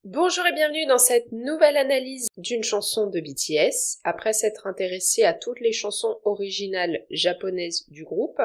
Bonjour et bienvenue dans cette nouvelle analyse d'une chanson de BTS. Après s'être intéressé à toutes les chansons originales japonaises du groupe,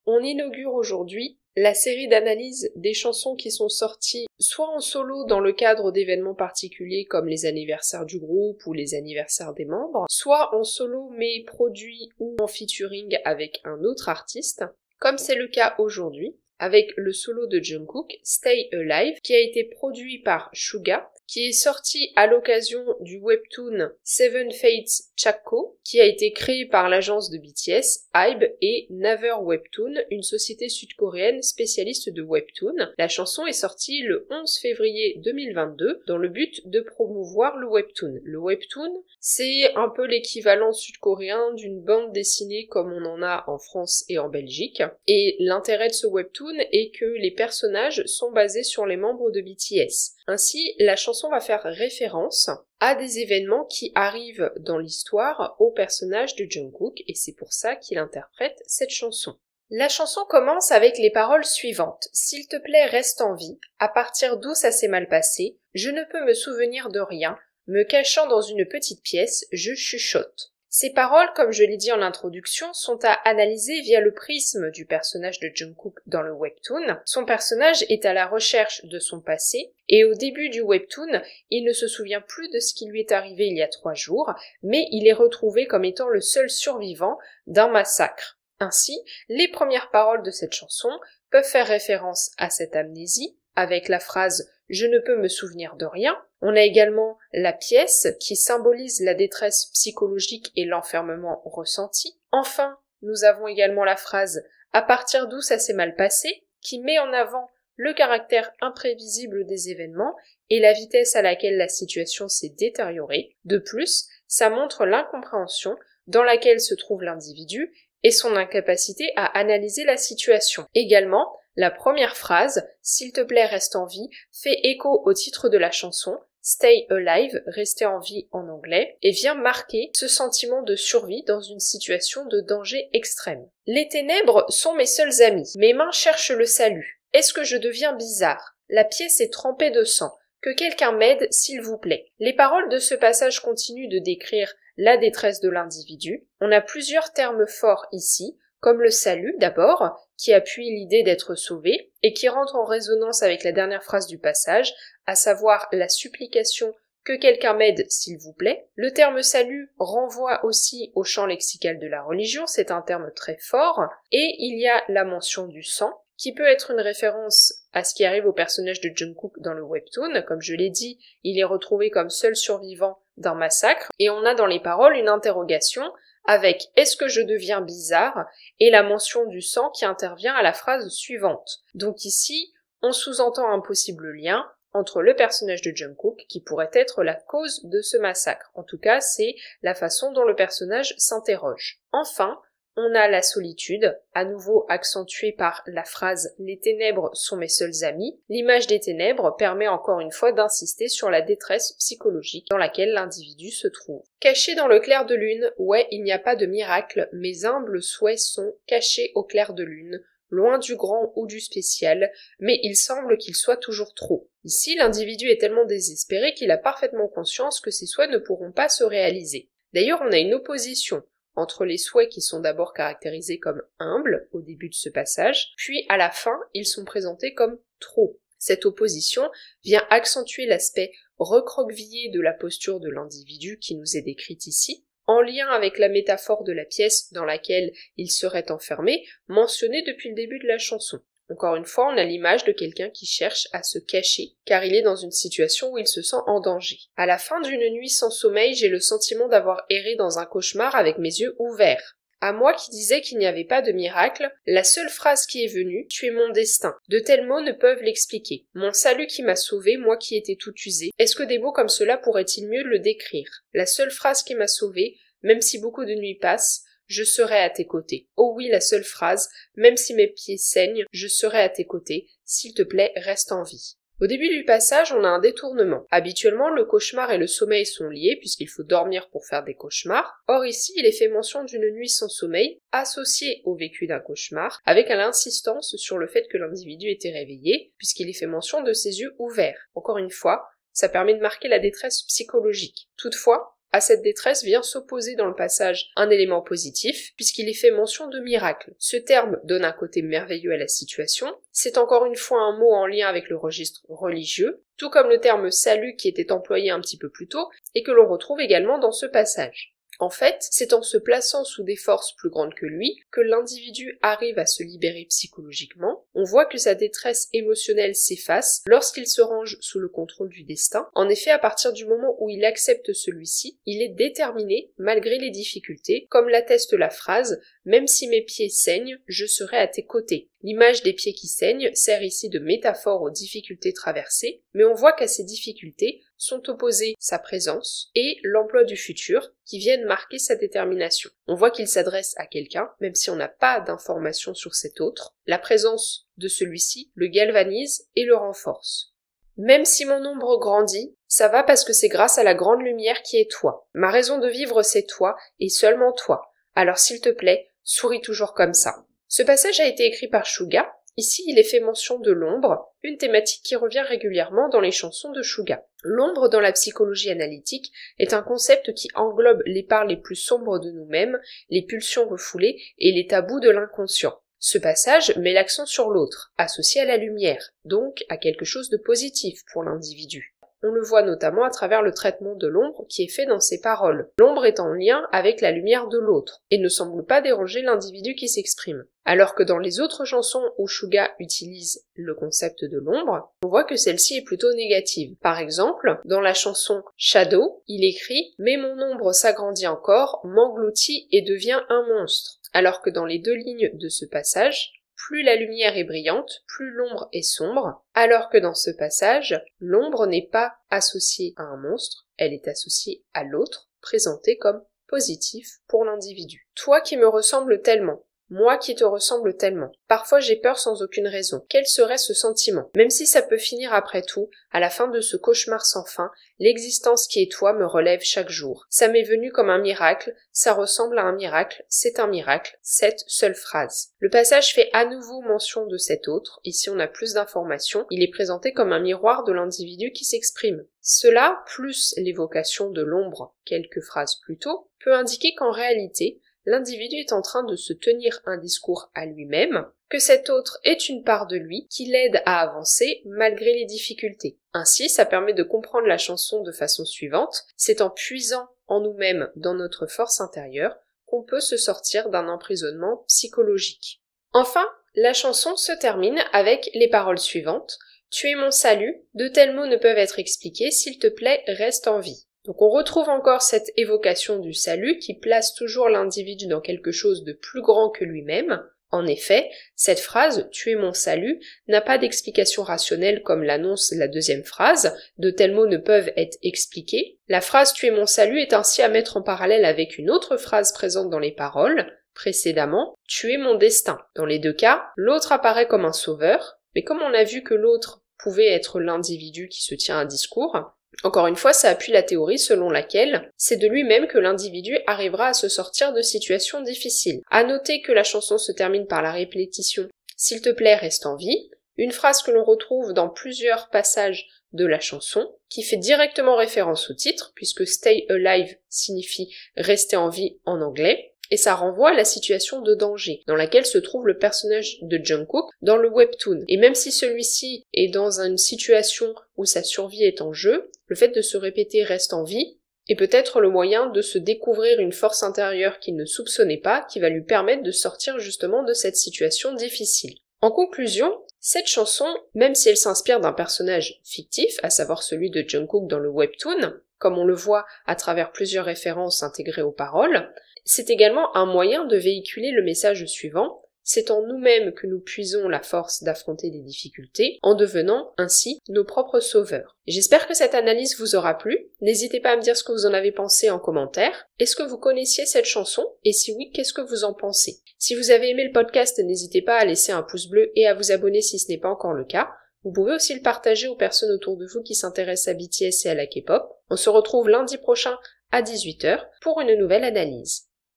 on inaugure aujourd'hui la série d'analyses des chansons qui sont sorties soit en solo dans le cadre d'événements particuliers comme les anniversaires du groupe ou les anniversaires des membres, soit en solo mais produits ou en featuring avec un autre artiste, comme c'est le cas aujourd'hui, avec le solo de Jungkook, Stay Alive, qui a été produit par Suga, qui est sorti à l'occasion du webtoon Seven Fates Chakko, qui a été créé par l'agence de BTS, HYBE et Naver Webtoon, une société sud-coréenne spécialiste de webtoon. La chanson est sortie le 11 février 2022 dans le but de promouvoir le webtoon. Le webtoon, c'est un peu l'équivalent sud-coréen d'une bande dessinée comme on en a en France et en Belgique. Et l'intérêt de ce webtoon est que les personnages sont basés sur les membres de BTS. Ainsi, la chanson va faire référence à des événements qui arrivent dans l'histoire au personnage de Jungkook et c'est pour ça qu'il interprète cette chanson. La chanson commence avec les paroles suivantes. « S'il te plaît, reste en vie. À partir d'où ça s'est mal passé, je ne peux me souvenir de rien. Me cachant dans une petite pièce, je chuchote. » Ces paroles, comme je l'ai dit en introduction, sont à analyser via le prisme du personnage de Jungkook dans le webtoon. Son personnage est à la recherche de son passé, et au début du webtoon, il ne se souvient plus de ce qui lui est arrivé il y a 3 jours, mais il est retrouvé comme étant le seul survivant d'un massacre. Ainsi, les premières paroles de cette chanson peuvent faire référence à cette amnésie, avec la phrase « je ne peux me souvenir de rien ». On a également la pièce qui symbolise la détresse psychologique et l'enfermement ressenti. Enfin, nous avons également la phrase « à partir d'où ça s'est mal passé » qui met en avant le caractère imprévisible des événements et la vitesse à laquelle la situation s'est détériorée. De plus, ça montre l'incompréhension dans laquelle se trouve l'individu et son incapacité à analyser la situation. Également, la première phrase, « S'il te plaît, reste en vie », fait écho au titre de la chanson, Stay Alive, rester en vie en anglais, et vient marquer ce sentiment de survie dans une situation de danger extrême. Les ténèbres sont mes seuls amis. Mes mains cherchent le salut. Est-ce que je deviens bizarre? La pièce est trempée de sang. Que quelqu'un m'aide, s'il vous plaît. Les paroles de ce passage continuent de décrire la détresse de l'individu. On a plusieurs termes forts ici, comme le salut d'abord, qui appuie l'idée d'être sauvé, et qui rentre en résonance avec la dernière phrase du passage, à savoir la supplication que quelqu'un m'aide s'il vous plaît. Le terme salut renvoie aussi au champ lexical de la religion, c'est un terme très fort, et il y a la mention du sang, qui peut être une référence à ce qui arrive au personnage de Jungkook dans le webtoon. Comme je l'ai dit, il est retrouvé comme seul survivant d'un massacre, et on a dans les paroles une interrogation avec « est-ce que je deviens bizarre ?» et la mention du sang qui intervient à la phrase suivante. Donc ici, on sous-entend un possible lien entre le personnage de Jungkook qui pourrait être la cause de ce massacre. En tout cas, c'est la façon dont le personnage s'interroge. Enfin, on a la solitude, à nouveau accentuée par la phrase « Les ténèbres sont mes seuls amis ». L'image des ténèbres permet encore une fois d'insister sur la détresse psychologique dans laquelle l'individu se trouve. Caché dans le clair de lune, ouais, il n'y a pas de miracle, mes humbles souhaits sont cachés au clair de lune, loin du grand ou du spécial, mais il semble qu'il soit toujours trop. Ici, l'individu est tellement désespéré qu'il a parfaitement conscience que ses souhaits ne pourront pas se réaliser. D'ailleurs, on a une opposition entre les souhaits qui sont d'abord caractérisés comme humbles au début de ce passage, puis à la fin, ils sont présentés comme trop. Cette opposition vient accentuer l'aspect recroquevillé de la posture de l'individu qui nous est décrite ici, en lien avec la métaphore de la pièce dans laquelle il serait enfermé, mentionnée depuis le début de la chanson. Encore une fois, on a l'image de quelqu'un qui cherche à se cacher, car il est dans une situation où il se sent en danger. À la fin d'une nuit sans sommeil, j'ai le sentiment d'avoir erré dans un cauchemar avec mes yeux ouverts. À moi qui disais qu'il n'y avait pas de miracle, la seule phrase qui est venue, tu es mon destin. De tels mots ne peuvent l'expliquer. Mon salut qui m'a sauvé, moi qui étais tout usé. Est-ce que des mots comme cela pourraient-ils mieux le décrire? La seule phrase qui m'a sauvé, même si beaucoup de nuits passent, je serai à tes côtés. Oh oui, la seule phrase, même si mes pieds saignent, je serai à tes côtés. S'il te plaît, reste en vie. Au début du passage, on a un détournement. Habituellement, le cauchemar et le sommeil sont liés, puisqu'il faut dormir pour faire des cauchemars. Or ici, il est fait mention d'une nuit sans sommeil, associée au vécu d'un cauchemar, avec l'insistance sur le fait que l'individu était réveillé, puisqu'il est fait mention de ses yeux ouverts. Encore une fois, ça permet de marquer la détresse psychologique. Toutefois, à cette détresse vient s'opposer dans le passage un élément positif, puisqu'il est fait mention de miracle. Ce terme donne un côté merveilleux à la situation, c'est encore une fois un mot en lien avec le registre religieux, tout comme le terme salut qui était employé un petit peu plus tôt, et que l'on retrouve également dans ce passage. En fait, c'est en se plaçant sous des forces plus grandes que lui que l'individu arrive à se libérer psychologiquement. On voit que sa détresse émotionnelle s'efface lorsqu'il se range sous le contrôle du destin. En effet, à partir du moment où il accepte celui-ci, il est déterminé malgré les difficultés, comme l'atteste la phrase « Même si mes pieds saignent, je serai à tes côtés ». L'image des pieds qui saignent sert ici de métaphore aux difficultés traversées, mais on voit qu'à ces difficultés sont opposés sa présence et l'emploi du futur qui viennent marquer sa détermination. On voit qu'il s'adresse à quelqu'un, même si on n'a pas d'informations sur cet autre. La présence de celui-ci le galvanise et le renforce. Même si mon ombre grandit, ça va parce que c'est grâce à la grande lumière qui est toi. Ma raison de vivre c'est toi et seulement toi. Alors s'il te plaît, souris toujours comme ça. Ce passage a été écrit par Shuga. Ici, il est fait mention de l'ombre, une thématique qui revient régulièrement dans les chansons de Shuga. L'ombre dans la psychologie analytique est un concept qui englobe les parts les plus sombres de nous-mêmes, les pulsions refoulées et les tabous de l'inconscient. Ce passage met l'accent sur l'autre, associé à la lumière, donc à quelque chose de positif pour l'individu. On le voit notamment à travers le traitement de l'ombre qui est fait dans ses paroles. L'ombre est en lien avec la lumière de l'autre et ne semble pas déranger l'individu qui s'exprime. Alors que dans les autres chansons où Shuga utilise le concept de l'ombre, on voit que celle-ci est plutôt négative. Par exemple, dans la chanson Shadow, il écrit « Mais mon ombre s'agrandit encore, m'engloutit et devient un monstre ». Alors que dans les deux lignes de ce passage, plus la lumière est brillante, plus l'ombre est sombre, alors que dans ce passage, l'ombre n'est pas associée à un monstre, elle est associée à l'autre, présentée comme positif pour l'individu. Toi qui me ressembles tellement, moi qui te ressemble tellement. Parfois j'ai peur sans aucune raison. Quel serait ce sentiment? Même si ça peut finir après tout, à la fin de ce cauchemar sans fin, l'existence qui est toi me relève chaque jour. Ça m'est venu comme un miracle, ça ressemble à un miracle, c'est un miracle, cette seule phrase. Le passage fait à nouveau mention de cet autre, ici on a plus d'informations, il est présenté comme un miroir de l'individu qui s'exprime. Cela, plus l'évocation de l'ombre quelques phrases plus tôt, peut indiquer qu'en réalité, l'individu est en train de se tenir un discours à lui-même, que cet autre est une part de lui qui l'aide à avancer malgré les difficultés. Ainsi, ça permet de comprendre la chanson de façon suivante, c'est en puisant en nous-mêmes dans notre force intérieure qu'on peut se sortir d'un emprisonnement psychologique. Enfin, la chanson se termine avec les paroles suivantes. « Tu es mon salut, de tels mots ne peuvent être expliqués, s'il te plaît, reste en vie. » Donc on retrouve encore cette évocation du salut qui place toujours l'individu dans quelque chose de plus grand que lui-même. En effet, cette phrase « Tu es mon salut » n'a pas d'explication rationnelle comme l'annonce la deuxième phrase, de tels mots ne peuvent être expliqués. La phrase « Tu es mon salut » est ainsi à mettre en parallèle avec une autre phrase présente dans les paroles, précédemment « Tu es mon destin ». Dans les deux cas, l'autre apparaît comme un sauveur, mais comme on a vu que l'autre pouvait être l'individu qui se tient un discours, encore une fois, ça appuie la théorie selon laquelle c'est de lui-même que l'individu arrivera à se sortir de situations difficiles. À noter que la chanson se termine par la répétition « S'il te plaît, reste en vie », une phrase que l'on retrouve dans plusieurs passages de la chanson, qui fait directement référence au titre, puisque « Stay alive » signifie « rester en vie » en anglais, et ça renvoie à la situation de danger dans laquelle se trouve le personnage de Jungkook dans le webtoon. Et même si celui-ci est dans une situation où sa survie est en jeu, le fait de se répéter « reste en vie » est peut-être le moyen de se découvrir une force intérieure qu'il ne soupçonnait pas, qui va lui permettre de sortir justement de cette situation difficile. En conclusion, cette chanson, même si elle s'inspire d'un personnage fictif, à savoir celui de Jungkook dans le webtoon, comme on le voit à travers plusieurs références intégrées aux paroles, c'est également un moyen de véhiculer le message suivant, c'est en nous-mêmes que nous puisons la force d'affronter les difficultés, en devenant ainsi nos propres sauveurs. J'espère que cette analyse vous aura plu, n'hésitez pas à me dire ce que vous en avez pensé en commentaire, est-ce que vous connaissiez cette chanson, et si oui, qu'est-ce que vous en pensez? Si vous avez aimé le podcast, n'hésitez pas à laisser un pouce bleu et à vous abonner si ce n'est pas encore le cas. Vous pouvez aussi le partager aux personnes autour de vous qui s'intéressent à BTS et à la K-pop. On se retrouve lundi prochain à 18h pour une nouvelle analyse.